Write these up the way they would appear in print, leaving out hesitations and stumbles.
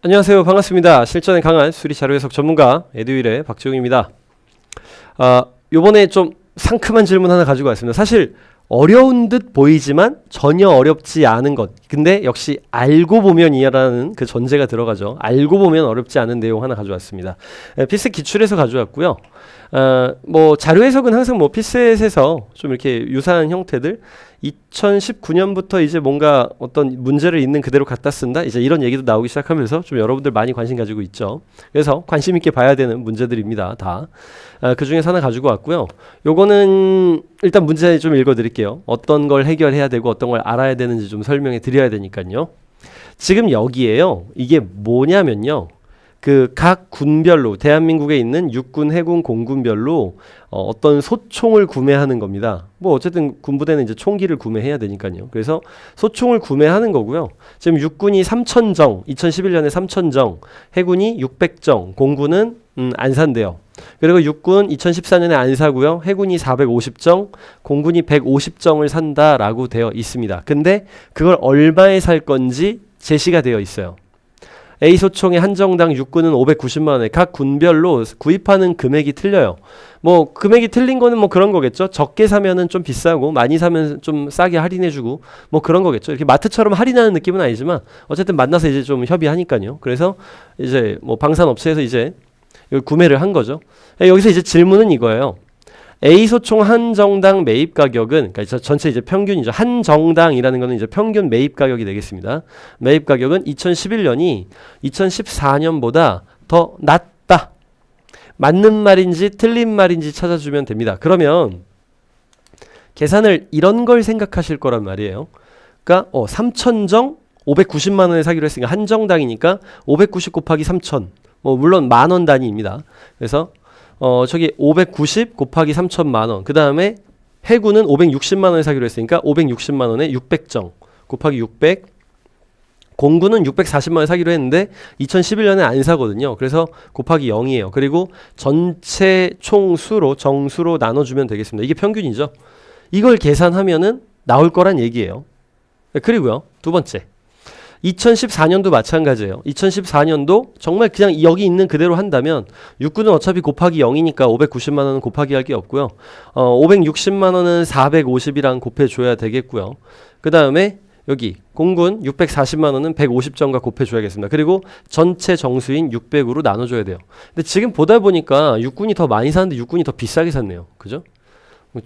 안녕하세요. 반갑습니다. 실전에 강한 수리 자료 해석 전문가 에듀윌의 박지웅입니다. 요번에 좀 상큼한 질문 하나 가지고 왔습니다. 사실 어려운 듯 보이지만 전혀 어렵지 않은 것. 근데 역시 알고 보면 이해라는 그 전제가 들어가죠. 알고 보면 어렵지 않은 내용 하나 가져왔습니다. 피셋 기출에서 가져왔고요. 뭐 자료 해석은 항상 뭐 피셋에서 좀 이렇게 유사한 형태들 2019년부터 이제 뭔가 어떤 문제를 있는 그대로 갖다 쓴다 이제 이런 얘기도 나오기 시작하면서 좀 여러분들 많이 관심 가지고 있죠. 그래서 관심 있게 봐야 되는 문제들입니다. 다. 그 중에서 하나 가지고 왔고요. 요거는 일단 문제 좀 읽어드릴게요. 어떤 걸 해결해야 되고 어떤 걸 알아야 되는지 좀 설명해 드려야 되니까요. 지금 여기에요. 이게 뭐냐면요. 그 각 군별로 대한민국에 있는 육군, 해군, 공군별로 어떤 소총을 구매하는 겁니다. 뭐 어쨌든 군부대는 이제 총기를 구매해야 되니까요. 그래서 소총을 구매하는 거고요. 지금 육군이 3,000정, 2011년에 3,000정, 해군이 600정, 공군은 안 산대요. 그리고 육군 2014년에 안 사고요. 해군이 450정, 공군이 150정을 산다라고 되어 있습니다. 근데 그걸 얼마에 살 건지 제시가 되어 있어요. A 소총의 한정당 육군은 590만 원에 각 군별로 구입하는 금액이 틀려요. 뭐 금액이 틀린 거는 뭐 그런 거겠죠. 적게 사면은 좀 비싸고 많이 사면 좀 싸게 할인해주고 뭐 그런 거겠죠. 이렇게 마트처럼 할인하는 느낌은 아니지만 어쨌든 만나서 이제 좀 협의하니까요. 그래서 이제 뭐 방산업체에서 이제 이걸 구매를 한 거죠. 여기서 이제 질문은 이거예요. A 소총 한 정당 매입 가격은 그러니까 전체 이제 평균이죠. 한 정당이라는 거는 이제 평균 매입 가격이 되겠습니다. 매입 가격은 2011년이 2014년보다 더 낮다. 맞는 말인지 틀린 말인지 찾아주면 됩니다. 그러면 계산을 이런 걸 생각하실 거란 말이에요. 그러니까 3,000정 590만 원에 사기로 했으니까 한 정당이니까 590 곱하기 3,000. 뭐 물론 만원 단위입니다. 그래서 저기 590 곱하기 3천만 원. 그 다음에 해군은 560만 원에 사기로 했으니까 560만 원에 600정 곱하기 600. 공군은 640만 원에 사기로 했는데 2011년에 안 사거든요. 그래서 곱하기 0이에요. 그리고 전체 총수로 정수로 나눠주면 되겠습니다. 이게 평균이죠. 이걸 계산하면은 나올 거란 얘기예요. 그리고요. 두 번째. 2014년도 마찬가지예요. 2014년도 정말 그냥 여기 있는 그대로 한다면 육군은 어차피 곱하기 0이니까 590만 원은 곱하기 할 게 없고요. 560만 원은 450이랑 곱해줘야 되겠고요. 그 다음에 여기 공군 640만 원은 150점과 곱해줘야겠습니다. 그리고 전체 정수인 600으로 나눠줘야 돼요. 근데 지금 보다 보니까 육군이 더 많이 사는데 육군이 더 비싸게 샀네요. 그죠?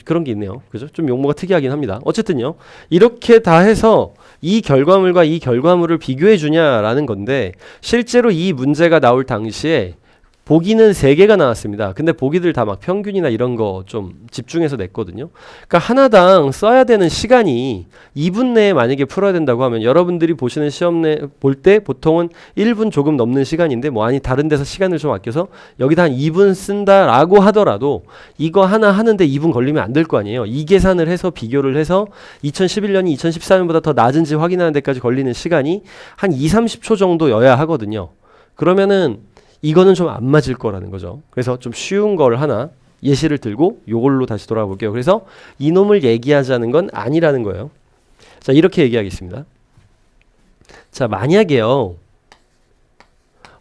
그런 게 있네요. 그죠? 좀 용모가 특이하긴 합니다. 어쨌든요. 이렇게 다 해서 이 결과물과 이 결과물을 비교해 주냐라는 건데 실제로 이 문제가 나올 당시에 보기는 3개가 나왔습니다. 근데 보기들 다 막 평균이나 이런 거 좀 집중해서 냈거든요. 그러니까 하나당 써야 되는 시간이 2분 내에 만약에 풀어야 된다고 하면 여러분들이 보시는 시험 볼 때 보통은 1분 조금 넘는 시간인데 뭐 아니 다른 데서 시간을 좀 아껴서 여기다 한 2분 쓴다라고 하더라도 이거 하나 하는데 2분 걸리면 안 될 거 아니에요. 이 계산을 해서 비교를 해서 2011년이 2014년보다 더 낮은지 확인하는 데까지 걸리는 시간이 한 2, 30초 정도여야 하거든요. 그러면은 이거는 좀 안 맞을 거라는 거죠. 그래서 좀 쉬운 걸 하나 예시를 들고 요걸로 다시 돌아가 볼게요. 그래서 이놈을 얘기하자는 건 아니라는 거예요. 자, 이렇게 얘기하겠습니다. 자, 만약에요.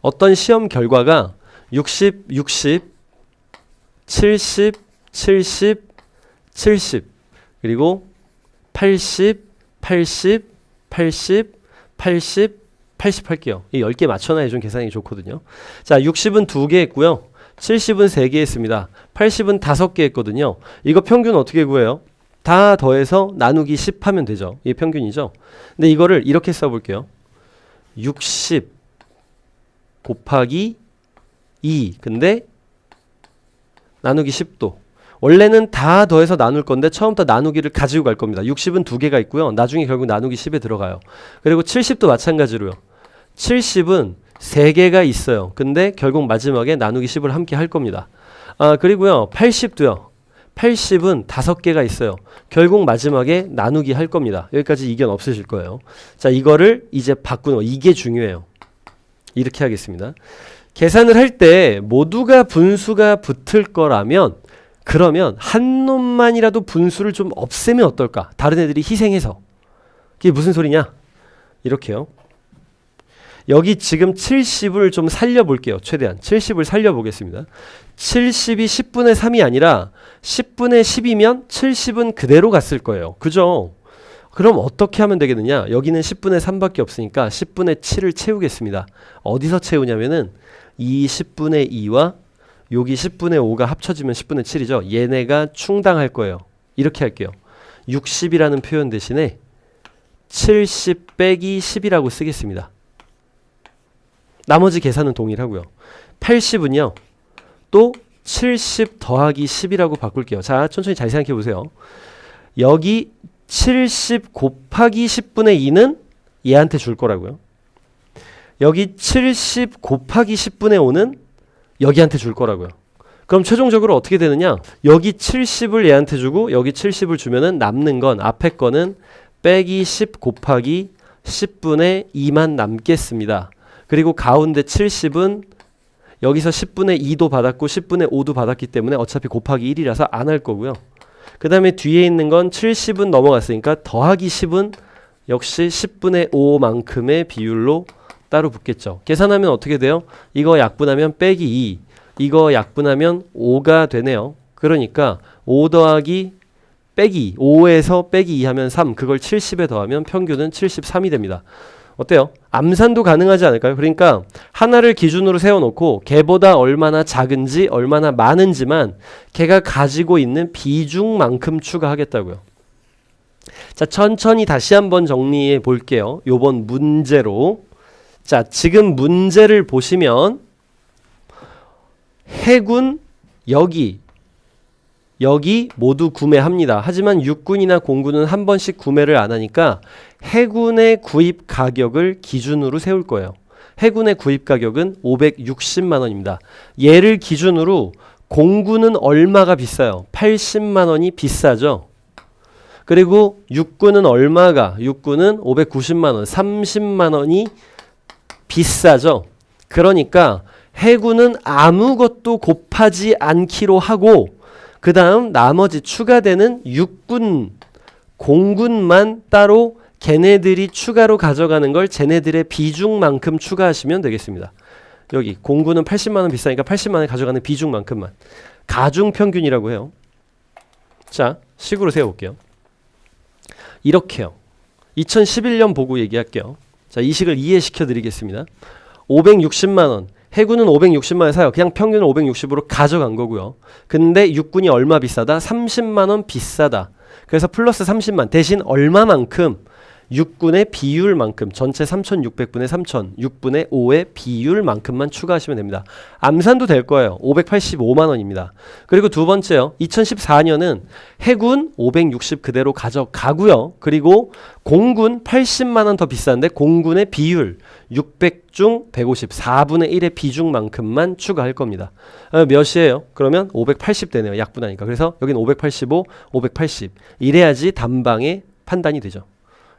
어떤 시험 결과가 60, 60, 70, 70, 70 그리고 80, 80, 80, 80 80 할게요. 이 10개 맞춰놔야 좀 계산이 좋거든요. 자, 60은 2개 했고요. 70은 3개 했습니다. 80은 5개 했거든요. 이거 평균 어떻게 구해요? 다 더해서 나누기 10 하면 되죠. 이게 평균이죠. 근데 이거를 이렇게 써볼게요. 60 곱하기 2. 근데 나누기 10도. 원래는 다 더해서 나눌 건데 처음부터 나누기를 가지고 갈 겁니다. 60은 2개가 있고요. 나중에 결국 나누기 10에 들어가요. 그리고 70도 마찬가지로요. 70은 3개가 있어요. 근데 결국 마지막에 나누기 10을 함께 할 겁니다. 그리고요. 80도요. 80은 5개가 있어요. 결국 마지막에 나누기 할 겁니다. 여기까지 이견 없으실 거예요. 자, 이거를 이제 바꾸는 거. 이게 중요해요. 이렇게 하겠습니다. 계산을 할 때 모두가 분수가 붙을 거라면 그러면 한 놈만이라도 분수를 좀 없애면 어떨까? 다른 애들이 희생해서. 그게 무슨 소리냐? 이렇게요. 여기 지금 70을 좀 살려볼게요. 최대한 70을 살려보겠습니다. 70이 10분의 3이 아니라 10분의 10이면 70은 그대로 갔을 거예요. 그죠? 그럼 어떻게 하면 되겠느냐? 여기는 10분의 3밖에 없으니까 10분의 7을 채우겠습니다. 어디서 채우냐면은 이 10분의 2와 여기 10분의 5가 합쳐지면 10분의 7이죠. 얘네가 충당할 거예요. 이렇게 할게요. 60이라는 표현 대신에 70 빼기 10이라고 쓰겠습니다. 나머지 계산은 동일하고요. 80은요. 또 70 더하기 10이라고 바꿀게요. 자, 천천히 잘 생각해 보세요. 여기 70 곱하기 10분의 2는 얘한테 줄 거라고요. 여기 70 곱하기 10분의 5는 여기한테 줄 거라고요. 그럼 최종적으로 어떻게 되느냐? 여기 70을 얘한테 주고 여기 70을 주면은 남는 건 앞에 거는 빼기 10 곱하기 10분의 2만 남겠습니다. 그리고 가운데 70은 여기서 10분의 2도 받았고 10분의 5도 받았기 때문에 어차피 곱하기 1이라서 안 할 거고요. 그 다음에 뒤에 있는 건 70은 넘어갔으니까 더하기 10은 역시 10분의 5만큼의 비율로 따로 붙겠죠. 계산하면 어떻게 돼요? 이거 약분하면 빼기 2, 이거 약분하면 5가 되네요. 그러니까 5 더하기 빼기 5에서 빼기 2 하면 3, 그걸 70에 더하면 평균은 73이 됩니다. 어때요? 암산도 가능하지 않을까요? 그러니까 하나를 기준으로 세워놓고 걔보다 얼마나 작은지 얼마나 많은지만 걔가 가지고 있는 비중만큼 추가하겠다고요. 자, 천천히 다시 한번 정리해 볼게요. 요번 문제로. 자, 지금 문제를 보시면 해군 여기 모두 구매합니다. 하지만 육군이나 공군은 한 번씩 구매를 안 하니까 해군의 구입 가격을 기준으로 세울 거예요. 해군의 구입 가격은 560만 원입니다. 얘를 기준으로 공군은 얼마가 비싸요? 80만 원이 비싸죠. 그리고 육군은 얼마가? 육군은 590만 원, 30만 원이 비싸죠. 그러니까 해군은 아무것도 곱하지 않기로 하고 그 다음 나머지 추가되는 육군, 공군만 따로 걔네들이 추가로 가져가는 걸 쟤네들의 비중만큼 추가하시면 되겠습니다. 여기 공군은 80만 원 비싸니까 80만 원 가져가는 비중만큼만. 가중평균이라고 해요. 자, 식으로 세워볼게요. 이렇게요. 2011년 보고 얘기할게요. 자, 이 식을 이해시켜 드리겠습니다. 560만 원. 해군은 560만 원 사요. 그냥 평균을 560으로 가져간 거고요. 근데 육군이 얼마 비싸다? 30만 원 비싸다. 그래서 플러스 30만 대신 얼마만큼? 육군의 비율만큼 전체 3,600분의 3,000 6분의 5의 비율만큼만 추가하시면 됩니다. 암산도 될 거예요. 585만 원입니다. 그리고 두 번째요. 2014년은 해군 560 그대로 가져가고요. 그리고 공군 80만 원 더 비싼데 공군의 비율 600중 150 4분의 1의 비중만큼만 추가할 겁니다. 몇이에요? 그러면 580 되네요. 약분하니까. 그래서 여기는 585, 580 이래야지 단방에 판단이 되죠.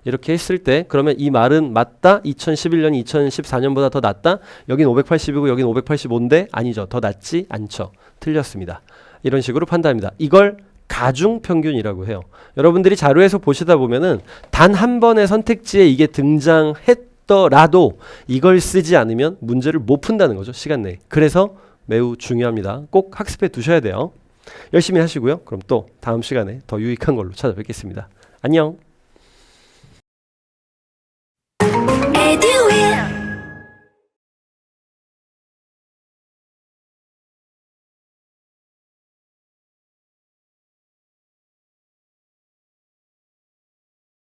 이렇게 했을 때 그러면 이 말은 맞다? 2011년이 2014년보다 더 낫다? 여긴 580이고 여긴 585인데 아니죠. 더 낫지 않죠. 틀렸습니다. 이런 식으로 판단합니다. 이걸 가중평균이라고 해요. 여러분들이 자료에서 보시다 보면은 단 한 번의 선택지에 이게 등장했더라도 이걸 쓰지 않으면 문제를 못 푼다는 거죠. 시간 내에. 그래서 매우 중요합니다. 꼭 학습해 두셔야 돼요. 열심히 하시고요. 그럼 또 다음 시간에 더 유익한 걸로 찾아뵙겠습니다. 안녕.